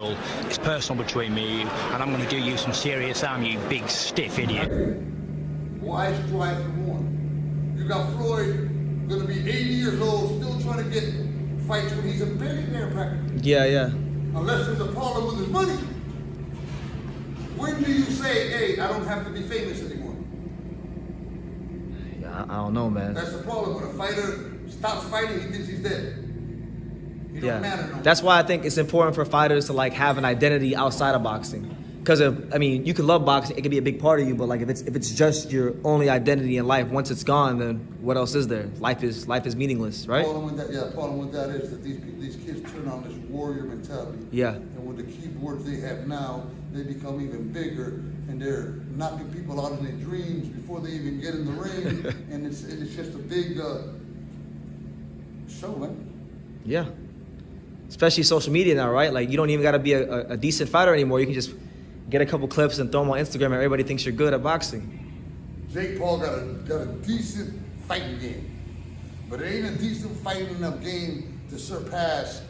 It's personal between me, and I'm going to do you some serious harm, you big stiff idiot. Why strive for more? You got Floyd, going to be 80 years old, still trying to get fights when he's a billionaire practically. Yeah. Unless there's a problem with his money. When do you say, hey, I don't have to be famous anymore? Yeah, I don't know, man. That's the problem. When a fighter stops fighting, he thinks he's dead. He don't matter no more. That's why I think it's important for fighters to like have an identity outside of boxing. Because I mean, you can love boxing; it can be a big part of you. But like, if it's just your only identity in life, once it's gone, then what else is there? Life is meaningless, right? Problem with that is that these kids turn on this warrior mentality. Yeah. And with the keyboards they have now, they become even bigger, and they're knocking people out in their dreams before they even get in the ring, and it's just a big show, man. Yeah. Especially social media now, right? Like, you don't even got to be a decent fighter anymore. You can just get a couple clips and throw them on Instagram, and everybody thinks you're good at boxing. Jake Paul got a decent fighting game, but it ain't a decent fighting enough game to surpass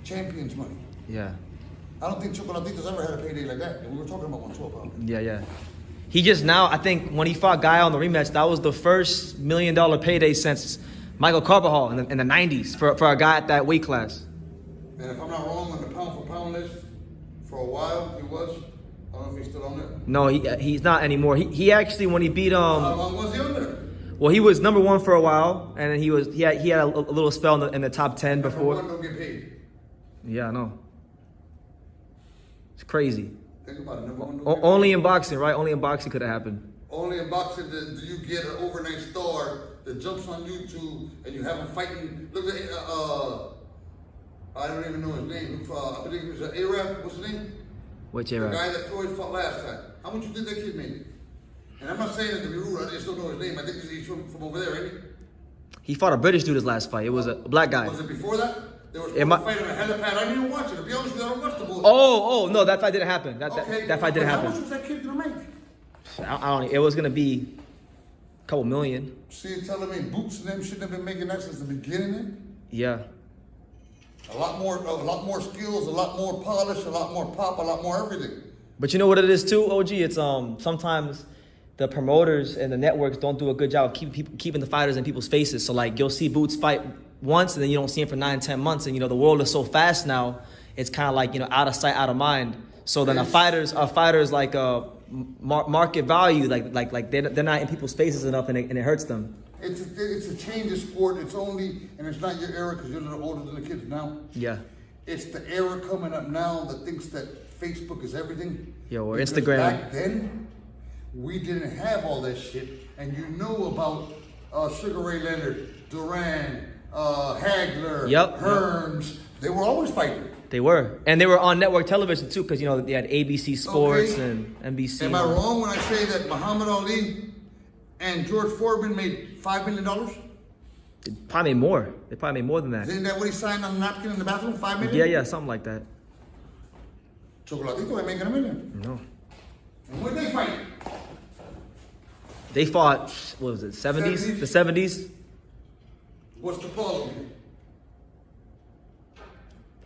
champions money. Yeah. I don't think Chocolatito's ever had a payday like that. And we were talking about 112 pounds. Yeah. He just now, I think, when he fought Guy on the rematch, that was the first $1 million payday since Michael Carbajal in the 90s for a guy at that weight class. And if I'm not wrong, on the pound-for-pound list, for a while, he was. I don't know if he's still on there. No, he's not anymore. He actually, when he beat How long was he on there? well, he was number one for a while, and then he had a little spell in the top 10 before. Number one don't get paid. Yeah, I know. It's crazy. Think about it. Number one don't get paid. Only in boxing, right? Only in boxing could have happened. Only in boxing do you get an overnight star that jumps on YouTube and you have him fighting. Look at I don't even know his name. I think it was an Arab. What's his name? Which The Arab? guy that Floyd fought last time. How much you think that kid made? And I'm not saying it to be rude. I just don't know his name. I think he's from over there, ain't he? He fought a British dude his last fight. It was a black guy. Was it before that? They were supposed to fight on a helipad. I didn't even watch it. To be honest with you, I don't watch the bullshit. Oh, no, that fight didn't happen. That fight didn't How happen. much was that kid gonna make? I don't. It was gonna be a couple million. See, you're telling me Boots and them shouldn't have been making that since the beginning, man? Yeah. A lot more skills, a lot more polish, a lot more pop, a lot more everything. But you know what it is too, OG? It's sometimes the promoters and the networks don't do a good job of keeping the fighters in people's faces. So like you'll see Boots fight once and then you don't see him for 9-10 months, and the world is so fast now. It's kind of like out of sight, out of mind. So then our fighters like market value, like they're not in people's faces enough, and it hurts them. It's a change of sport. It's only, and it's not your era because you're a little older than the kids now. Yeah. It's the era coming up now that thinks that Facebook is everything. Or Because Instagram. Back then, we didn't have all that shit, and you know about Sugar Ray Leonard, Duran, Hagler, Hearns. They were always fighting. They were. And they were on network television too, because they had ABC Sports and NBC. Am I wrong when I say that Muhammad Ali and George Foreman made $5 million? They probably made more. They probably made more than that. Isn't that what he signed on the napkin in the bathroom? $5 million? Yeah, something like that. Chocolatito ain't making $1 million. No. And when they fight? They fought, what was it, 70s? The 70s? What's the problem?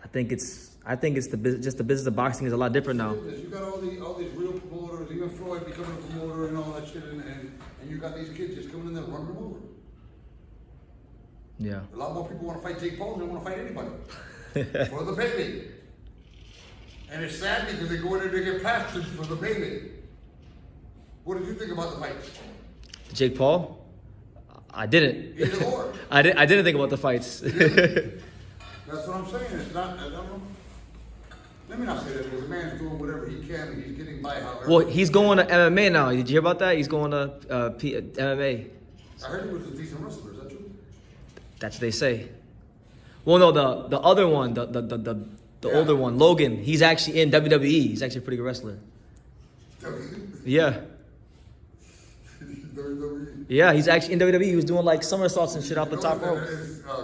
I think it's just the business of boxing is a lot different now. You got all these real promoters, even Floyd becoming a promoter and all that shit, and you got these kids just coming in there running them over. Yeah. A lot more people want to fight Jake Paul than they want to fight anybody. For the payday. And it's sad because they go in there to get plastered for the payday. What did you think about the fights? Jake Paul? I didn't. Either or. I didn't think about the fights. That's what I'm saying. It's not, I don't know. Let me not say that, because the man's doing whatever he can and he's getting by however. Well, he's going to MMA now. Did you hear about that? He's going to MMA. I heard he was a decent wrestler. Is that true? That's what they say. Well, no, the other one, the older one, Logan, he's actually in WWE. He's actually a pretty good wrestler. Yeah. WWE. Yeah, he's actually in WWE. He was doing like somersaults and shit off the top rope.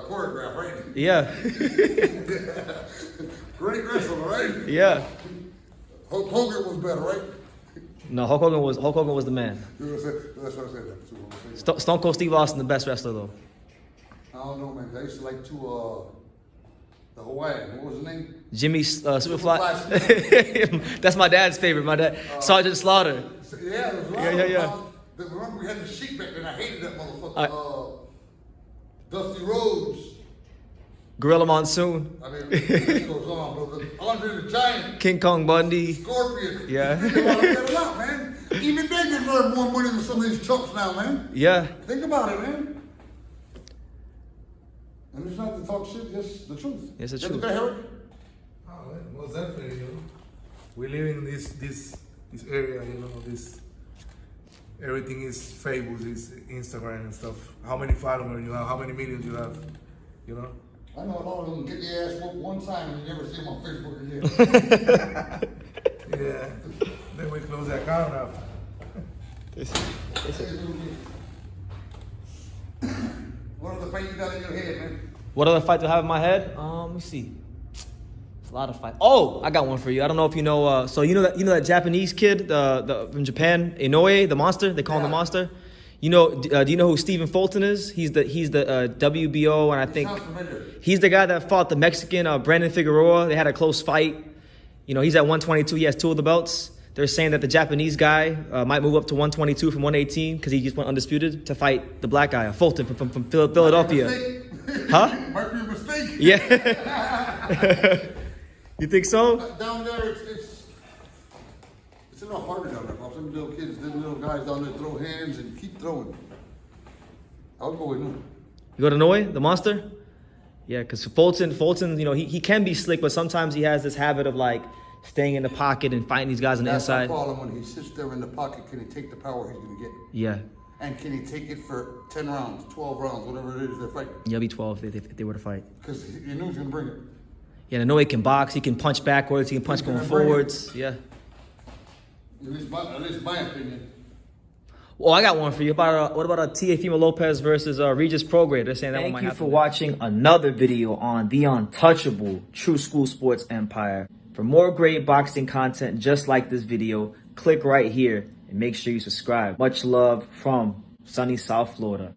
Choreograph, right? Yeah. Great wrestler, right? Yeah. Hulk Hogan was better, right? No, Hulk Hogan was the man. That's what I said. Stone Cold Steve Austin, the best wrestler though. I don't know, man. I used to like to The Hawaiian. What was his name? Jimmy Superfly. That's my dad's favorite. My dad, Sergeant Slaughter. Yeah, it was Yeah. Remember we had the Sheik back then. I hated that motherfucker. Dusty Rhodes. Gorilla Monsoon. I mean, this goes on, bro. Andre the Giant. King Kong Bundy. Scorpion. Yeah. Think about it out, man. Even they can earn more money than some of these chumps now, man. Yeah. Think about it, man. And it's not to talk shit, just the truth. It's the You truth. ever got Harry? Oh, most definitely, you know. We live in this area, you know, everything is famous, is Instagram and stuff. How many followers you have, how many millions you have, you know? I know a lot of them get their ass whooped one time and you never see them on Facebook again. Yeah. Then we close the account up. What are the fight you got in your head, man? What other fight do I have in my head? Let me see. It's a lot of fights. Oh, I got one for you. I don't know if you know. So you know that Japanese kid, from Japan, Inoue, the monster. They call him the monster. You know? Do you know who Stephen Fulton is? He's the WBO, and I think he's the guy that fought the Mexican Brandon Figueroa. They had a close fight. You know, he's at 122. He has 2 of the belts. They're saying that the Japanese guy might move up to 122 from 118 because he just went undisputed to fight the black guy, Fulton from Philadelphia. Huh? Might be a mistake. Yeah. You think so? Down there, it's a little harder down there. Some little kids, them little guys down there throw hands and keep throwing. I'll go with him. You go to Inoue, the monster? Yeah, because Fulton, you know, he can be slick, but sometimes he has this habit of like staying in the pocket and fighting these guys on the inside. That's the problem. When he sits there in the pocket, can he take the power he's going to get? Yeah. And can he take it for 10 rounds, 12 rounds, whatever it is they're fighting? Yeah, it'll be 12 if they were to fight. Because you knew he was going to bring it. Yeah, Inoue can box. He can punch backwards. He can punch going forwards. Yeah. At least my opinion. Well, I got one for you. What about Teofimo Lopez versus Regis Prograis? They're saying that one might happen. Thank you for watching another video on the untouchable Tru School Sports Empire. For more great boxing content just like this video, click right here and make sure you subscribe. Much love from sunny South Florida.